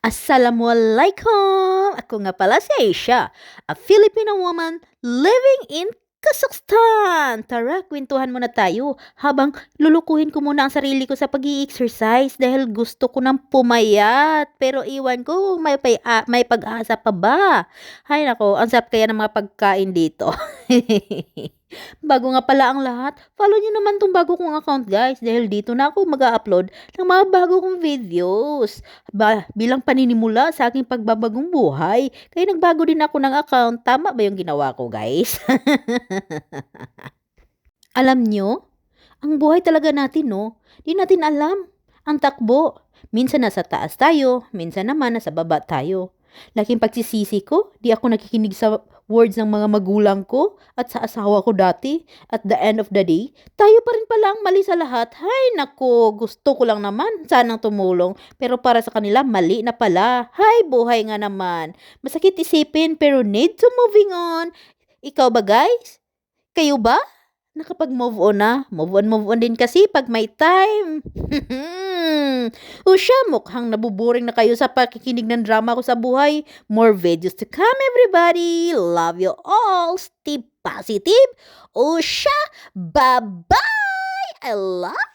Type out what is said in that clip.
Assalamualaikum! Ako nga pala si Aisha, a Filipino woman living in Kazakhstan. Tara, kwentuhan muna tayo habang lulukuhin ko muna ang sarili ko sa pag-i-exercise dahil gusto ko ng pumayat. Pero iwan ko, may pag-asa pa ba? Hay nako, ang sarap kaya ng mga pagkain dito. Bago nga pala ang lahat, follow nyo naman tong bago kong account guys dahil dito na ako mag-upload ng mga bago kong videos. Bilang paninimula sa aking pagbabagong buhay, kaya nagbago din ako ng account. Tama ba yung ginawa ko guys? Alam nyo, ang buhay talaga natin no, di natin alam. Ang takbo, minsan nasa taas tayo, minsan naman nasa baba tayo. Laking pagsisisi ko, di ako nakikinig sa words ng mga magulang ko at sa asawa ko dati. At the end of the day, tayo pa rin pala ang mali sa lahat. Hay nako, gusto ko lang naman sanang tumulong. Pero para sa kanila, mali na pala. Hay, buhay nga naman. Masakit isipin pero need to moving on. Ikaw ba guys? Kayo ba? Nakapag-move on na. Move on din kasi pag may time. O siya, mukhang nabuboring na kayo sa pakikinig ng drama ko sa buhay. More videos to come, everybody. Love you all. Stay positive. O siya, bye-bye. I love